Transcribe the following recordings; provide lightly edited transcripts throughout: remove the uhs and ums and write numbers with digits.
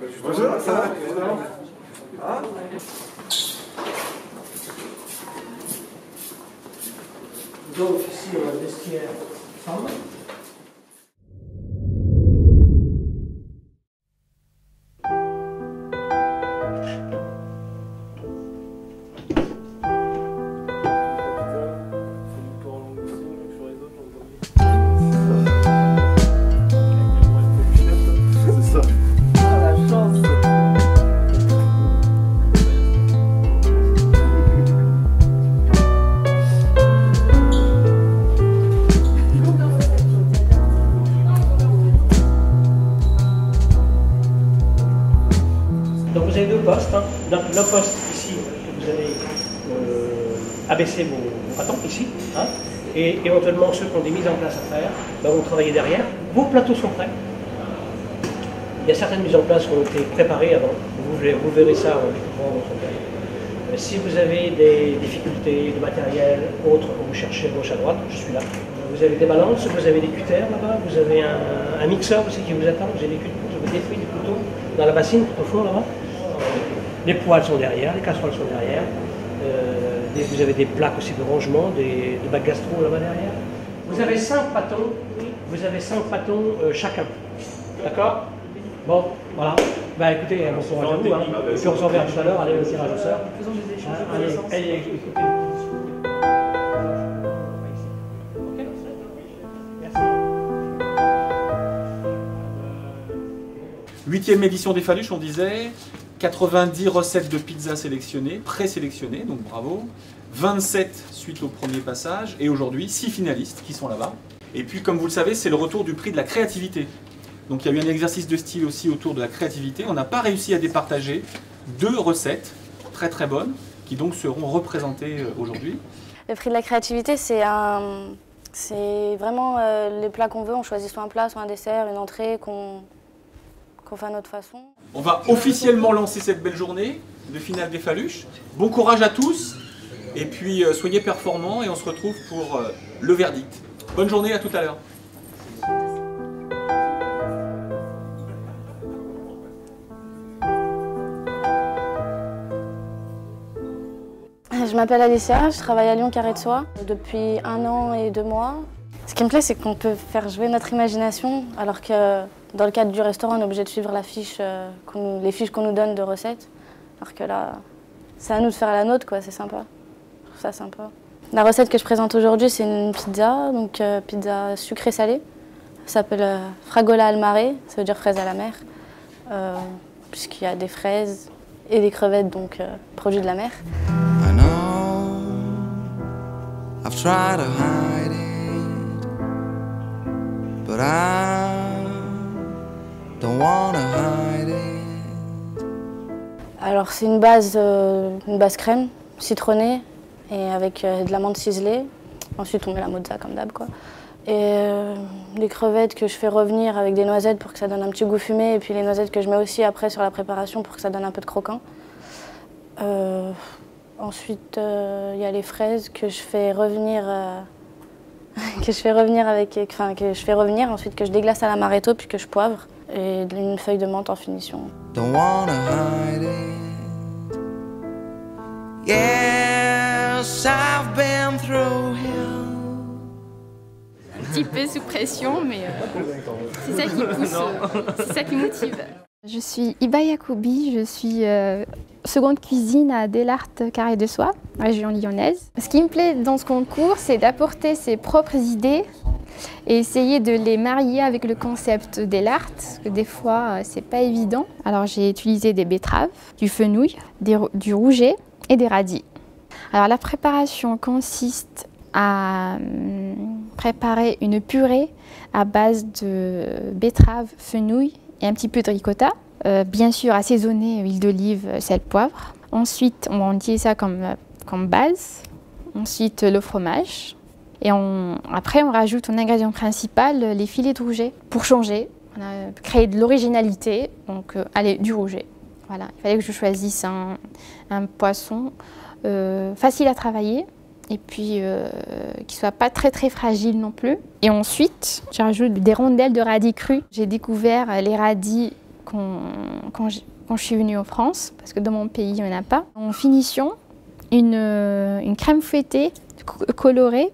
Bonjour, ça va? Ah. Donc ici on a le vestiaire femme. Donc vous avez deux postes. Hein. Donc le poste ici, que vous allez abaisser vos bâtons ici, hein, et éventuellement ceux qui ont des mises en place à faire, ben, vont travailler derrière. Vos plateaux sont prêts. Il y a certaines mises en place qui ont été préparées avant. Vous verrez ça en découvrant votre travail. Si vous avez des difficultés de matériel, autres, vous cherchez à gauche à droite, je suis là. Vous avez des balances, vous avez des cutters là-bas, vous avez un mixeur aussi qui vous attend, vous avez des fruits, des couteaux dans la bassine au fond là-bas. Les poêles sont derrière, les casseroles sont derrière. Vous avez des plaques aussi de rangement, des bacs gastro là-bas derrière. Vous avez 5 pâtons, chacun. D'accord? Bon, voilà. Bah écoutez, bon courage à vous. Hein. Et puis on se reverra tout à l'heure, allez au tirage au sort. Faisons des échanges. Allez, écoutez. Huitième édition des Faluches, on disait 90 recettes de pizza sélectionnées, présélectionnées, donc bravo. 27 suite au premier passage, et aujourd'hui 6 finalistes qui sont là-bas. Et puis, comme vous le savez, c'est le retour du prix de la créativité. Donc il y a eu un exercice de style aussi autour de la créativité. On n'a pas réussi à départager 2 recettes très très bonnes, qui donc seront représentées aujourd'hui. Le prix de la créativité, c'est vraiment les plats qu'on veut. On choisit soit un plat, soit un dessert, une entrée qu'on fait à notre façon. On va officiellement lancer cette belle journée de finale des Faluches. Bon courage à tous, et puis soyez performants, et on se retrouve pour le verdict. Bonne journée, à tout à l'heure. Je m'appelle Alicia, je travaille à Lyon Carré de Soie depuis 1 an et 2 mois. Ce qui me plaît, c'est qu'on peut faire jouer notre imagination, alors que dans le cadre du restaurant, on est obligé de suivre la fiche, les fiches qu'on nous donne de recettes. Alors que là, c'est à nous de faire la nôtre, quoi, c'est sympa. Je trouve ça sympa. La recette que je présente aujourd'hui, c'est une pizza, donc pizza sucrée-salée. Ça s'appelle fragola al mare, ça veut dire fraise à la mer, puisqu'il y a des fraises et des crevettes, donc produits de la mer. I know I've tried to hide it, but I don't wanna hide it. Alors c'est une base crème citronnée et avec de l'amande ciselée. Ensuite on met la mozza comme d'hab, quoi. Et des crevettes que je fais revenir avec des noisettes pour que ça donne un petit goût fumé, et puis les noisettes que je mets aussi après sur la préparation pour que ça donne un peu de croquant. Ensuite, il y a les fraises que je fais revenir, ensuite que je déglace à l'amaretto puis que je poivre, et une feuille de menthe en finition. Don't wanna hide it. Yes, I've been through hell. Un petit peu sous pression, mais c'est ça qui pousse, c'est ça qui motive. Je suis Iba Yacoubi, je suis seconde cuisine à Delarte Carré de Soie, région lyonnaise. Ce qui me plaît dans ce concours, c'est d'apporter ses propres idées et essayer de les marier avec le concept Delarte, parce que des fois, c'est pas évident. Alors j'ai utilisé des betteraves, du fenouil, du rouget et des radis. Alors la préparation consiste à préparer une purée à base de betterave, fenouil et un petit peu de ricotta. Bien sûr assaisonné, huile d'olive, sel, poivre. Ensuite, on utilise ça comme base. Ensuite, le fromage. Et après, on rajoute en ingrédient principal les filets de rouget. Pour changer, on a créé de l'originalité, donc allez, du rouget. Voilà, il fallait que je choisisse un poisson facile à travailler et puis qui soit pas très fragile non plus. Et ensuite, je rajoute des rondelles de radis crus. J'ai découvert les radis quand je suis venue en France, parce que dans mon pays, il n'y en a pas. En finition, une crème fouettée colorée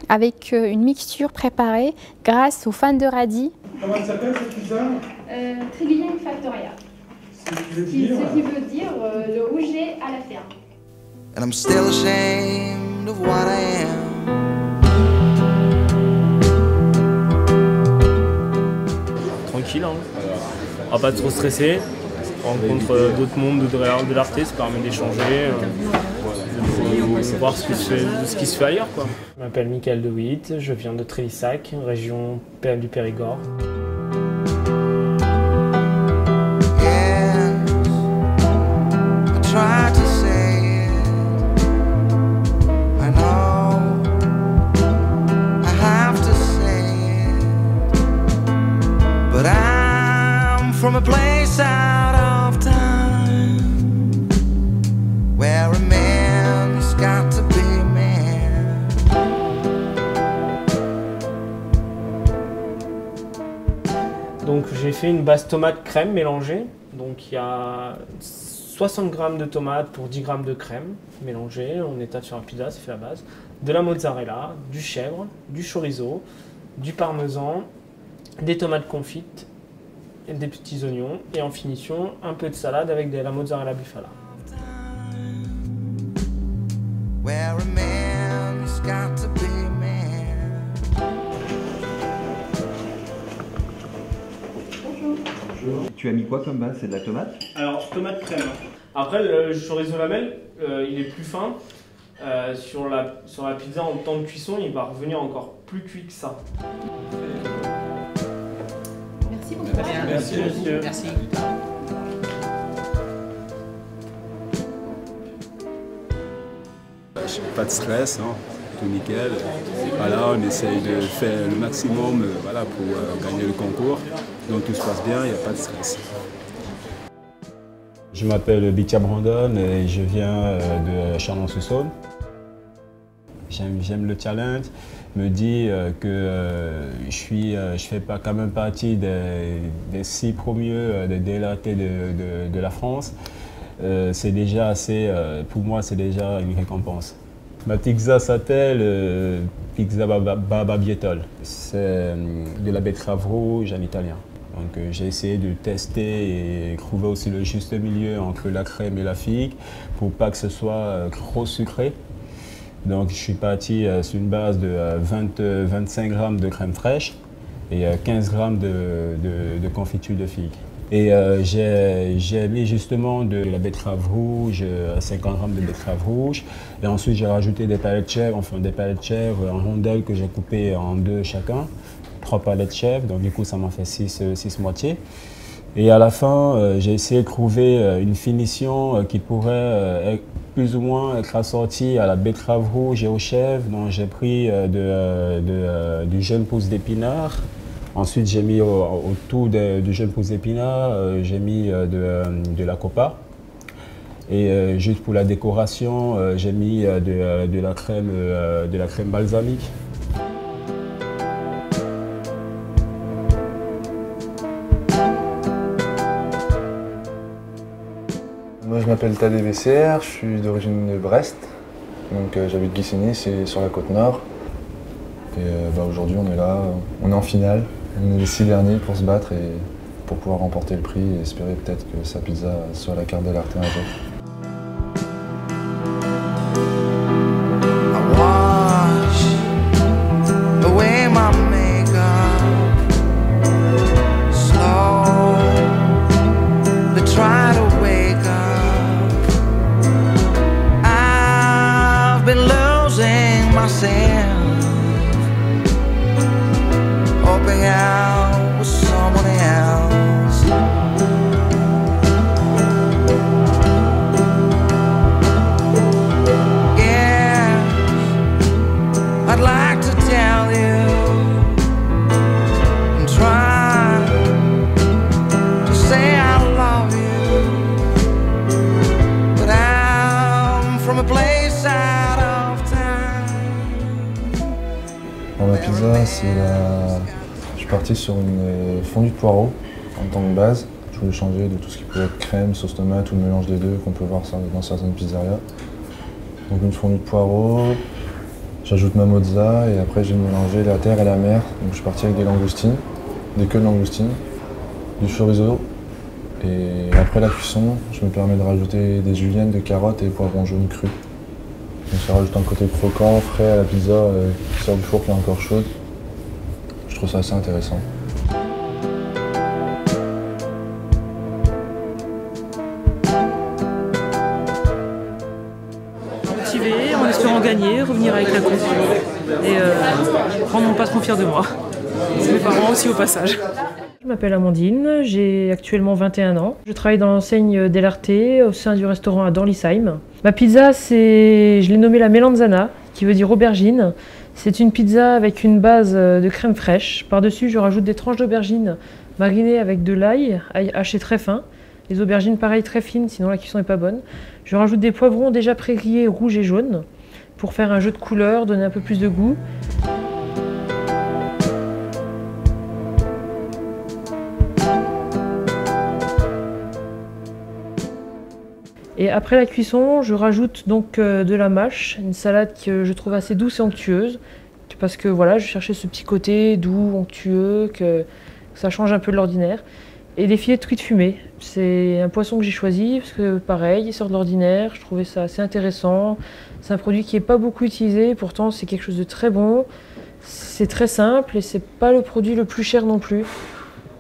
avec une mixture préparée grâce aux fans de radis. Comment elle s'appelle cette pizza? Triguillon Factoria. Ce qui veut dire le rouget à la ferme. And I'm still ashamed of what I am. Tranquille, hein. On va pas trop stresser. On rencontre d'autres mondes de l'artiste, ça permet d'échanger, de voir ce qui se fait ailleurs, quoi. Je m'appelle Michael De Witt, je viens de Trélissac, région du Périgord. From a place out of time, where a man's got to be a man. Donc j'ai fait une base tomate crème mélangée. Donc il y a 60 g de tomates pour 10 g de crème mélangée. On étale sur un pizza, c'est fait la base. De la mozzarella, du chèvre, du chorizo, du parmesan, des tomates confites, des petits oignons et en finition un peu de salade avec de la mozzarella bufala. Tu as mis quoi comme base? C'est de la tomate? Alors tomate crème. Après le chorizo lamelle, il est plus fin. Sur la pizza en temps de cuisson, il va revenir encore plus cuit que ça. Merci beaucoup. Merci monsieur. Merci. Pas de stress, hein. Tout nickel. Voilà, on essaye de faire le maximum voilà, pour gagner le concours. Donc tout se passe bien, il n'y a pas de stress. Je m'appelle Bitia Brandon et je viens de Chalon-sur-Saône. J'aime le challenge. Me dit que je fais pas quand même partie des 6 premiers de délatés de la France. C'est déjà assez, pour moi, c'est déjà une récompense. Ma pizza s'appelle pizza barbabietole. C'est de la betterave rouge en italien. Donc j'ai essayé de tester et trouver aussi le juste milieu entre la crème et la figue pour pas que ce soit trop sucré. Donc je suis parti sur une base de 25 g de crème fraîche et 15 g de confiture de figue. Et j'ai mis justement de la betterave rouge, 50 g de betterave rouge. Et ensuite j'ai rajouté des palettes de chèvre, enfin des palettes de chèvre en rondelles que j'ai coupées en 2 chacun. 3 palettes de chèvre, donc du coup ça m'a fait 6 moitiés. Et à la fin, j'ai essayé de trouver une finition qui pourrait plus ou moins être assortie à la betterave rouge et au chèvre. Donc j'ai pris du jeune pousse d'épinard. Ensuite j'ai mis autour du jeune pousse d'épinard, j'ai mis de la copa. Et juste pour la décoration, j'ai mis de la crème balsamique. Moi je m'appelle Tadé VCR, je suis d'origine de Brest, donc j'habite Guissigny, c'est sur la côte nord. Et aujourd'hui on est là, on est en finale, on est les 6 derniers pour se battre et pour pouvoir remporter le prix et espérer peut-être que sa pizza soit à la carte de l'Arte un jour. Ma pizza, je suis parti sur une fondue de poireaux en tant que base. Du Je voulais changer de tout ce qui pouvait être crème, sauce tomate ou le mélange des deux qu'on peut voir dans certaines pizzerias. Donc une fournie de poireaux, j'ajoute ma mozza et après j'ai mélangé la terre et la mer. Donc je suis parti avec des langoustines, des queues de langoustines, du chorizo. Et après la cuisson, je me permets de rajouter des juliennes, de carottes et des poivrons jaunes crus. Donc ça rajoute un côté croquant, frais à la pizza qui sort du four qui est encore chaude. Je trouve ça assez intéressant. Motivé, en espérant gagner, revenir avec la coupe et rendre mon patron fier de moi. C'est mes parents aussi au passage. Je m'appelle Amandine, j'ai actuellement 21 ans. Je travaille dans l'enseigne Dell'Arte au sein du restaurant à Dorlisheim. Ma pizza, je l'ai nommée la melanzana, qui veut dire aubergine. C'est une pizza avec une base de crème fraîche. Par-dessus, je rajoute des tranches d'aubergine marinées avec de l'ail haché très fin. Les aubergines, pareil, très fines, sinon la cuisson n'est pas bonne. Je rajoute des poivrons déjà pré-grillés rouges et jaunes pour faire un jeu de couleurs, donner un peu plus de goût. Et après la cuisson, je rajoute donc de la mâche, une salade que je trouve assez douce et onctueuse, parce que voilà, je cherchais ce petit côté doux, onctueux, que ça change un peu de l'ordinaire. Et des filets de truite fumée, c'est un poisson que j'ai choisi, parce que pareil, il sort de l'ordinaire, je trouvais ça assez intéressant. C'est un produit qui n'est pas beaucoup utilisé, pourtant c'est quelque chose de très bon, c'est très simple et c'est pas le produit le plus cher non plus.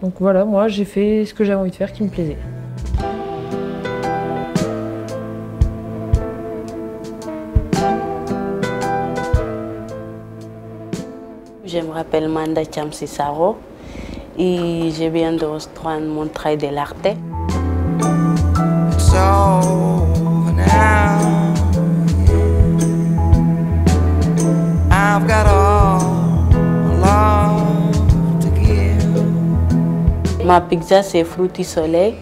Donc voilà, moi j'ai fait ce que j'avais envie de faire qui me plaisait. Je me rappelle Manda Chamsisaro et je viens de rejoindre mon travail de l'arte. Ma pizza c'est fruits soleil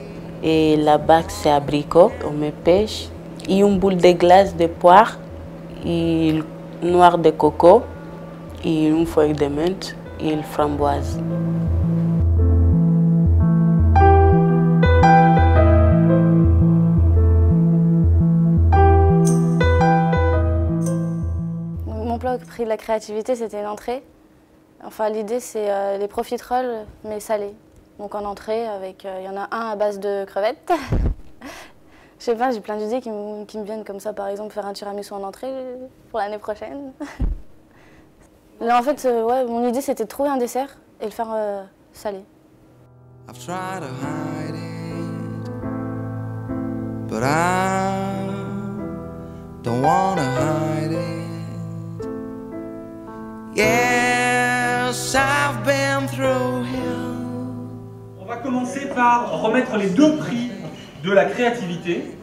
et la base c'est abricot, on me pêche, et une boule de glace de poire et noir de coco. Et une feuille de menthe et une framboise. Mon plat prix de la créativité, c'était une entrée. Enfin, l'idée, c'est les profiteroles, mais salés. Donc en entrée, il y en a un à base de crevettes. Je sais pas, j'ai plein d'idées qui me viennent comme ça. Par exemple, faire un tiramisu en entrée pour l'année prochaine. Là, en fait, ouais, mon idée, c'était de trouver un dessert et le faire salé. I've tried to hide it, but I don't wanna hide it. Yes, I've been through hell. On va commencer par remettre les deux prix de la créativité.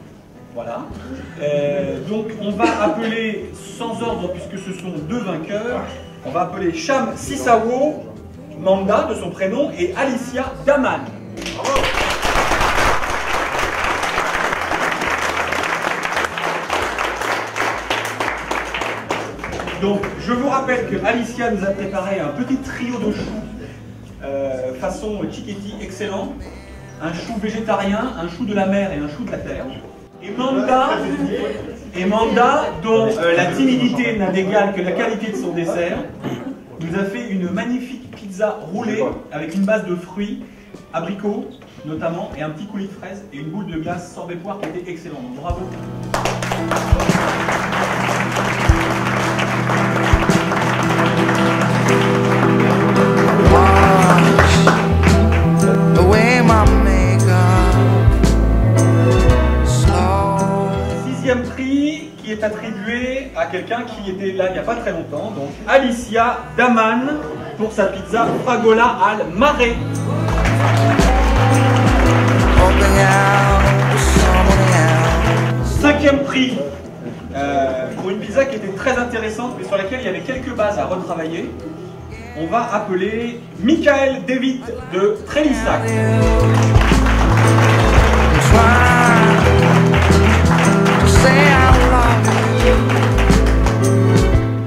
Voilà. Donc, on va appeler sans ordre, puisque ce sont deux vainqueurs. On va appeler Cham Sissawo Manda de son prénom et Alicia Daman. Bravo. Donc, je vous rappelle que Alicia nous a préparé un petit trio de choux façon Chiquetti excellent. Un chou végétarien, un chou de la mer et un chou de la terre. Et Manda, dont la timidité n'a d'égal que la qualité de son dessert, nous a fait une magnifique pizza roulée avec une base de fruits, abricots notamment, et un petit coulis de fraises et une boule de glace sorbet poire qui était excellente. Donc, bravo. Sixième prix qui est attribué à quelqu'un qui était là il n'y a pas très longtemps, donc Alicia Daman pour sa pizza Fragola al Mare. Cinquième prix pour une pizza qui était très intéressante mais sur laquelle il y avait quelques bases à retravailler. On va appeler Michael David de Trélissac.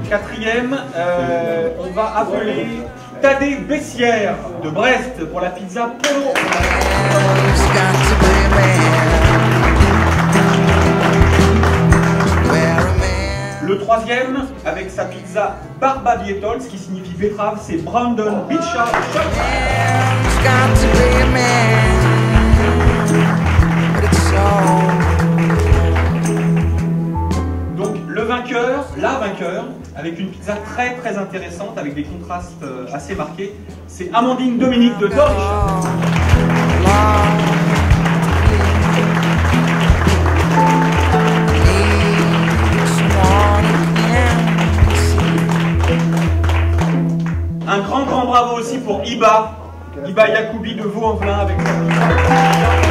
Quatrième, on va appeler Tadé Bessières. de Brest pour la pizza Polo. Le troisième, avec sa pizza Barbabietols, ce qui signifie betterave, c'est Brandon Bichard. Donc le vainqueur, la vainqueur, avec une pizza très très intéressante, avec des contrastes assez marqués, c'est Amandine Dominique de Dorichat. Un grand bravo aussi pour Iba Yacoubi de Vaux-en-Velin avec sa pizza.